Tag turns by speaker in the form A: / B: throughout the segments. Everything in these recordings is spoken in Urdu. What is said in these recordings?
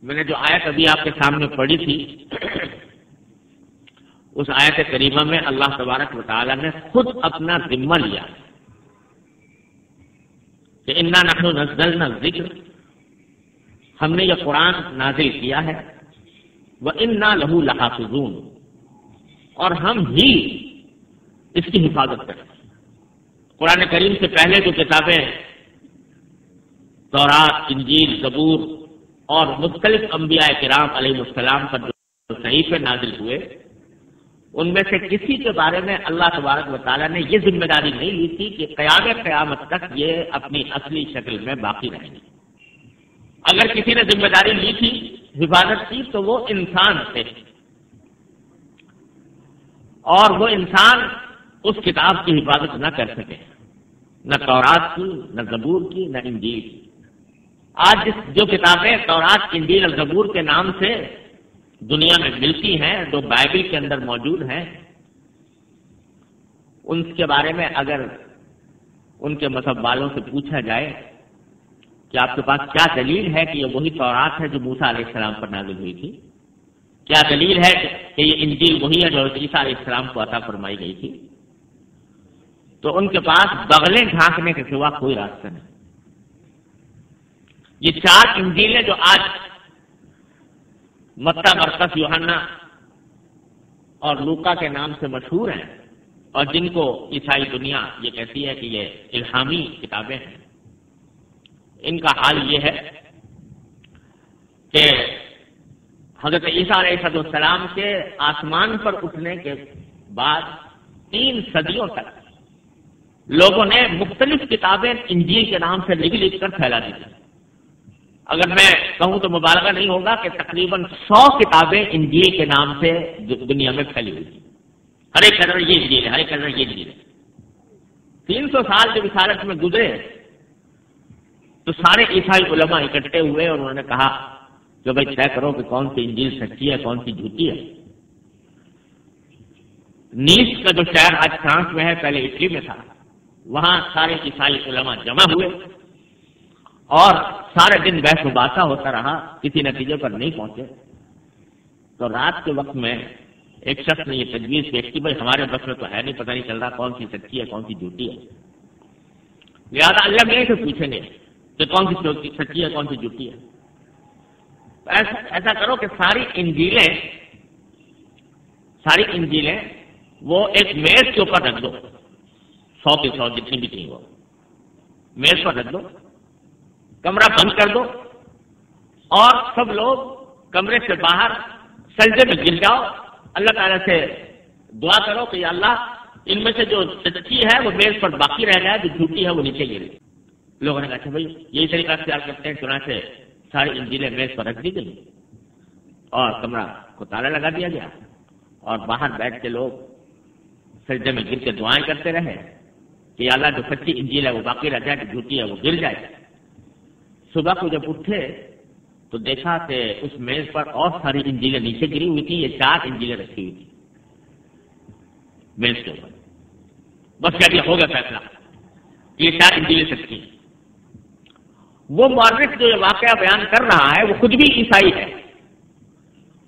A: میں نے جو آیت ابھی آپ کے سامنے پڑھی تھی، اس آیت کریمہ میں اللہ تبارک و تعالی نے خود اپنا ذمہ لیا کہ انا نحن نزلنا الذکر، ہم نے یہ قرآن نازل کیا ہے، وَإِنَّا لَهُ لَحَافِظُونَ، اور ہم ہی اس کی حفاظت کریں۔ قرآن کریم سے پہلے جو کتابیں تورات، انجیل، زبور اور مختلف انبیاء کرام علیہ السلام پر جو صحیفے نازل ہوئے، ان میں سے کسی کے بارے میں اللہ تبارک و تعالیٰ نے یہ ذمہ داری نہیں لی تھی کہ قیامت تک یہ اپنی اصلی شکل میں باقی رہیں گے۔ اگر کسی نے ذمہ داری لی تھی حفاظت کی تو وہ انسان تھے، اور وہ انسان اس کتاب کی حفاظت نہ کر سکے، نہ تورات کی، نہ زبور کی، نہ انجیل کی۔ آج جو کتابیں تورات، انجیل اور زبور کے نام سے دنیا میں ملتی ہیں، جو بائبل کے اندر موجود ہیں، ان کے بارے میں اگر ان کے مذہب والوں سے پوچھا جائے کہ آپ کے پاس کیا دلیل ہے کہ یہ وہی تورات ہے جو موسیٰ علیہ السلام پر نازل ہوئی تھی، کیا دلیل ہے کہ یہ انجیل وہی ہے جو عیسیٰ علیہ السلام کو عطا فرمائی گئی تھی، تو ان کے پاس بغلیں ڈھانکنے کے سوا کوئی راستہ نہیں۔ یہ 4 انجیلیں جو آج متی، مرقس، یوحنا اور لوکا کے نام سے مشہور ہیں، اور جن کو عیسائی دنیا یہ کہتی ہے کہ یہ الہامی کتابیں ہیں، ان کا حال یہ ہے کہ حضرت عیسیٰ علیہ السلام کے آسمان پر اٹھنے کے بعد 3 صدیوں تک لوگوں نے مختلف کتابیں انجیل کے نام سے لکھ کر پھیلا دی تھی۔ اگر میں کہوں تو مبالغہ نہیں ہوگا کہ تقریباً 100 کتابیں انجیل کے نام سے دنیا میں پھیلی ہوئی تھی۔ ہر ایک کلر یہ انجیل ہے، ہر ایک کلر یہ انجیل ہے۔ 300 سال جب رسالت میں گزرے تو سارے عیسائی علماء اکٹھے ہوئے اور انہوں نے کہا کہ بھائی طے کرو کہ کون سی انجیل سچی ہے، کون سی جھوٹی ہے۔ نیس کا جو شہر آج فرانس میں ہے، پہلے اٹلی میں تھا، وہاں سارے عیسائی علماء جمع ہوئے اور سارے دن بحث مباحثہ ہوتا رہا، کسی نتیجے پر نہیں پہنچے۔ تو رات کے وقت میں ایک شخص نے یہ تجویز پیش کی، بھائی ہمارے بس میں تو ہے نہیں، پتہ نہیں چل رہا کون سی سچی ہے کون سی جھوٹی ہے، لہٰذا اللہ میاں سے پوچھیں گے کہ کون سی سچی ہے کون سی جھوٹی ہے۔ ایسا کرو کہ ساری انجیلیں وہ ایک میز کے اوپر رکھ دو، 100 کی 100 جتنی بھی تھی وہ میز پر رکھ دو، کمرہ بند کر دو، اور سب لوگ کمرے سے باہر سجدے میں گر جاؤ، اللہ تعالیٰ سے دعا کرو کہ یا اللہ ان میں سے جو سچی ہے وہ میز پر باقی رہ جائے، جو جھوٹی ہے وہ نیچے گرے۔ لوگوں نے کہا اچھا بھائی یہی طریقہ اختیار کرتے ہیں، چنانچہ ساری انجیلیں میز پر رکھ دی گئی اور کمرہ کو تالا لگا دیا گیا، اور باہر بیٹھ کے لوگ سجدے میں گر کے دعائیں کرتے رہے کہ یا اللہ جو سچی انجیل ہے وہ باقی رہ جائے، جو جھوٹی ہے وہ گر جائے۔ صبح کو جب اٹھے تو دیکھا کہ اس میز پر اور ساری انجیلیں نیچے گری ہوئی تھی، یہ 4 انجیلیں رکھی ہوئی تھی میز کے اوپر۔ بس کیا دیا، ہو گیا فیصلہ، یہ 4 انجیلیں سچی ہیں۔ وہ مورخ جو یہ واقعہ بیان کر رہا ہے وہ خود بھی عیسائی ہے،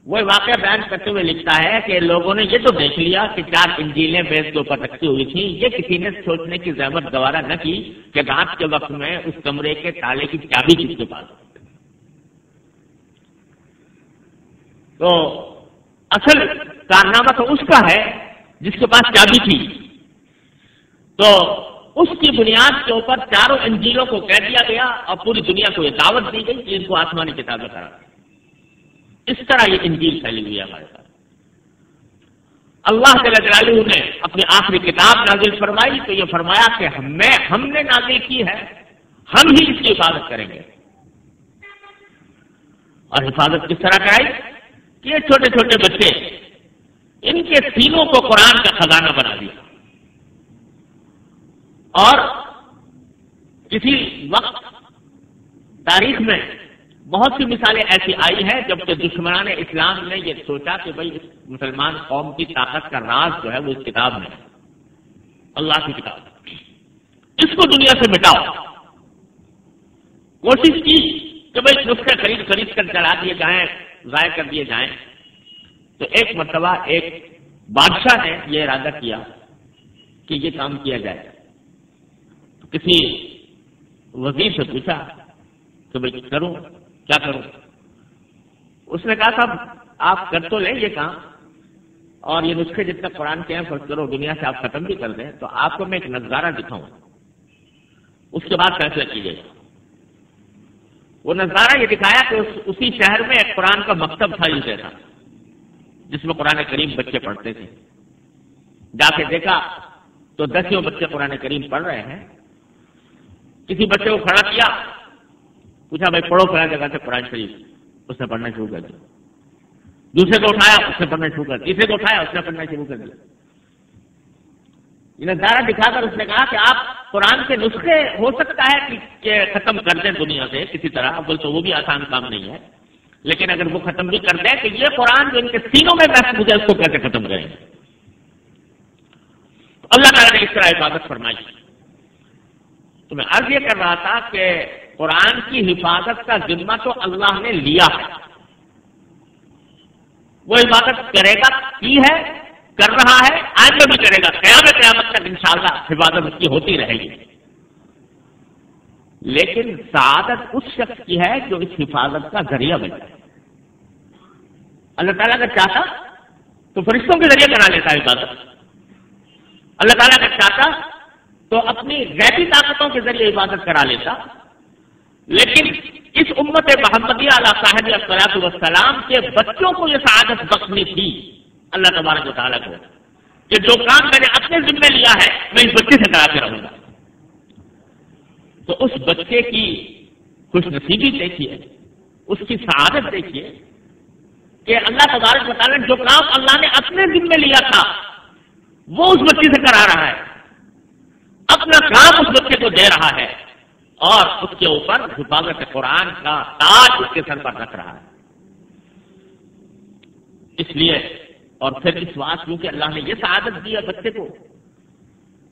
A: وہ واقعہ بیان کرتے ہوئے لکھتا ہے کہ لوگوں نے یہ تو دیکھ لیا کہ 4 انجیلیں میز کے اوپر رکھی ہوئی تھیں، یہ کسی نے سوچنے کی زحمت گوارا نہ کی کہ رات کے وقت میں اس کمرے کے تالے کی چابی کس کے پاس۔ تو اصل کارنامہ تو اس کا ہے جس کے پاس چابی تھی، تو اس کی بنیاد کے اوپر 4 انجیلوں کو کہہ دیا گیا اور پوری دنیا کو یہ دعوت دی گئی کہ ان کو آسمانی کتابیں قرار دیں۔ اس طرح یہ انجیل پھیلی ہوئی ہے ہمارے ساتھ۔ اللہ جل جلالہ نے اپنی آخری کتاب نازل فرمائی تو یہ فرمایا کہ ہم نے نازل کی ہے، ہم ہی اس کی حفاظت کریں گے۔ اور حفاظت کس طرح کرائی کہ یہ چھوٹے چھوٹے بچے، ان کے سینوں کو قرآن کا خزانہ بنا دیا، اور کسی وقت تاریخ میں بہت سی مثالیں ایسی آئی ہیں جبکہ دشمنان اسلام نے یہ سوچا کہ بھائی اس مسلمان قوم کی طاقت کا راز جو ہے وہ اس کتاب میں ہے، اللہ کی کتاب، اس کو دنیا سے مٹاؤ۔ کوشش کی کہ بھائی نسخے خرید کر چلا دیے جائیں، ضائع کر دیے جائیں۔ تو ایک مرتبہ ایک بادشاہ نے یہ ارادہ کیا کہ یہ کام کیا جائے۔ تو کسی وزیر سے پوچھا کہ بھائی کروں کیا کروں؟ اس نے کہا صاحب آپ کر تو لیں یہ کام، اور یہ نسخے جتنا قرآن کے ہیں فرض کرو دنیا سے آپ ختم بھی کر دیں، تو آپ کو میں ایک نظارہ دکھاؤں، اس کے بعد فیصلہ کیجیے گا۔ وہ نظارہ یہ دکھایا کہ اسی شہر میں ایک قرآن کا مکتب تھا یہ جیسا، جس میں قرآن کریم بچے پڑھتے تھے۔ جا کے دیکھا تو 10 بچے قرآن کریم پڑھ رہے ہیں۔ کسی بچے کو کھڑا کیا، پوچھا بھائی پڑھو فلاں جگہ سے قرآن شریف، اس نے پڑھنا شروع کر دیا۔ دوسرے کو اٹھایا، اس نے پڑھنا شروع کر دیا۔ تیسرے کو اٹھایا، اس نے پڑھنا شروع کر دیا۔ یہ نظارہ دکھا کر اس نے کہا کہ آپ قرآن کے نسخے ہو سکتا ہے کہ ختم کر دیں دنیا سے کسی طرح، اب تو وہ بھی آسان کام نہیں ہے، لیکن اگر وہ ختم بھی کر دیں کہ یہ قرآن جو ان کے سینوں میں محفوظ ہے اس کو کیسے ختم کریں گے؟ تو اللہ تعالیٰ نے اس طرح حفاظت فرمائی۔ تو میں عرض یہ کر رہا تھا کہ قرآن کی حفاظت کا ذمہ تو اللہ نے لیا ہے، وہ حفاظت کرے گا، کی ہے، کر رہا ہے، آئندہ بھی کرے گا، قیامت تک انشاءاللہ حفاظت اس کی ہوتی رہے گی۔ لیکن سعادت اس شخص کی ہے جو اس حفاظت کا ذریعہ بن جائے۔ اللہ تعالیٰ اگر چاہتا تو فرشتوں کے ذریعے کرا لیتا حفاظت، اللہ تعالیٰ اگر چاہتا تو اپنی غیبی طاقتوں کے ذریعے حفاظت کرا لیتا، لیکن اس امت محمدیہ علیہ صاحب الصلاۃ والسلام کے بچوں کو یہ سعادت بخشنی تھی اللہ تبارک و تعالیٰ کو کہ جو کام میں نے اپنے ذمہ لیا ہے میں اس بچے سے کراتے رہوں گا۔ تو اس بچے کی خوش نصیبی دیکھیے، اس کی سعادت دیکھیے کہ اللہ تبارک و تعالیٰ نے جو کام اللہ نے اپنے ذمہ لیا تھا وہ اس بچے سے کرا رہا ہے، اپنا کام اس بچے کو دے رہا ہے، اور اس کے اوپر حفاظت قرآن کا تاج اس کے سر پر رکھ رہا ہے۔ اس لیے اور پھر اس بات کیونکہ اللہ نے یہ سعادت دی ہے بچے کو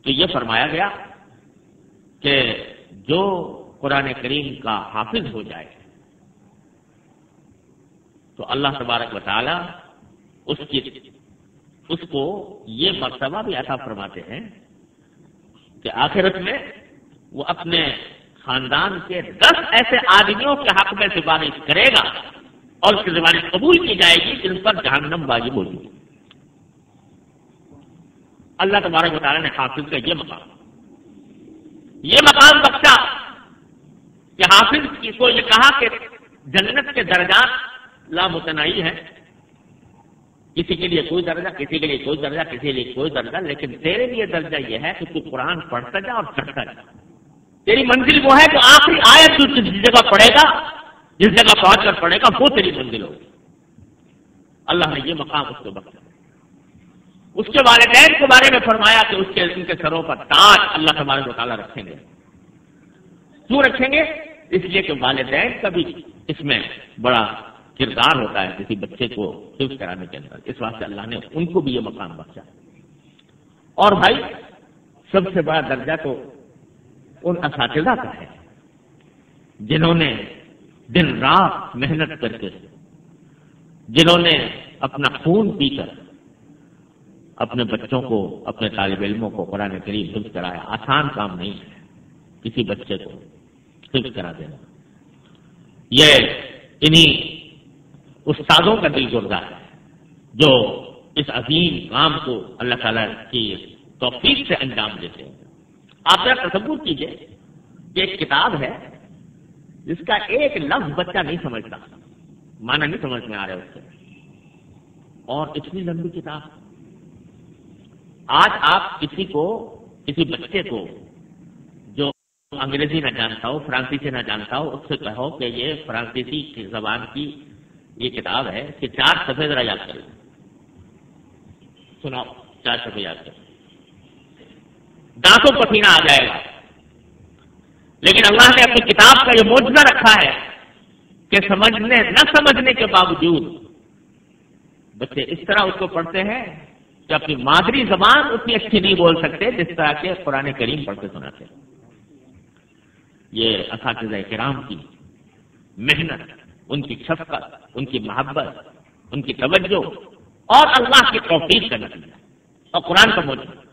A: تو یہ فرمایا گیا کہ جو قرآن کریم کا حافظ ہو جائے تو اللہ تبارک و تعالی اس کو یہ مرتبہ بھی عطا فرماتے ہیں کہ آخرت میں وہ اپنے خاندان کے 10 ایسے آدمیوں کے حق میں سفارش کرے گا اور اس کی سفارش قبول کی جائے گی جن پر جہنم واجب ہوگی۔ اللہ تبارک و تعالیٰ نے حافظ کا یہ مقام بخشا کہ حافظ کو یہ کہا کہ جنت کے درجات لامتناہی ہیں، کسی کے لیے کوئی درجہ، کسی کے لیے کوئی درجہ، کسی کے لیے کوئی درجہ، لیکن تیرے لیے درجہ یہ ہے کہ تو قرآن پڑھتا جا اور چڑھتا جا۔ تیری منزل وہ ہے کہ آخری آیت جو جس جگہ پڑھے گا، جس جگہ پہنچ کر پڑھے گا، وہ تیری منزل ہوگی۔ اللہ نے یہ مقام اس کو بخشا۔ اس کے والدین کے بارے میں فرمایا کہ ان کے سروں پر تاج اللہ تبارک و تعالیٰ رکھیں گے۔ کیوں رکھیں گے؟ اس لیے کہ والدین کا بھی اس میں بڑا کردار ہوتا ہے کسی بچے کو حفظ کرانے کے اندر، اس واسطے اللہ نے ان کو بھی یہ مقام بخشا۔ اور بھائی سب سے بڑا درجہ تو ان اساتذہ کا ہے جنہوں نے دن رات محنت کر کے، جنہوں نے اپنا خون پی کر اپنے بچوں کو، اپنے طالب علموں کو قرآن کریم حفظ کرایا۔ آسان کام نہیں ہے کسی بچے کو حفظ کرا دینا۔ یہ انہی استادوں کا دل گردہ ہے جو اس عظیم کام کو اللہ تعالیٰ کی توفیق سے انجام دیتے ہیں۔ آپ ذرا تصور کیجئے کہ ایک کتاب ہے جس کا ایک لفظ بچہ نہیں سمجھتا، معنی نہیں سمجھ میں آ رہا اس سے، اور اتنی لمبی کتاب۔ آج آپ کسی بچے کو جو انگریزی نہ جانتا ہو، فرانسیسی نہ جانتا ہو، اس سے کہو کہ یہ فرانسیسی کی زبان کی یہ کتاب ہے کہ 4 صفحے ذرا یاد کریں، سناؤ 4 صفحے یاد کریں، دانتوں پسینہ آ جائے گا۔ لیکن اللہ نے اپنی کتاب کا یہ معجزہ رکھا ہے کہ نہ سمجھنے کے باوجود بچے اس طرح اس کو پڑھتے ہیں کہ اپنی مادری زبان اتنی اچھی نہیں بول سکتے جس طرح کے قرآن کریم پڑھ کے سناتے ہیں۔ یہ اساتذہ کرام کی محنت ان کی شفقت، ان کی محبت، ان کی توجہ اور اللہ کی توفیق کا نتیجہ اور قرآن کا موجود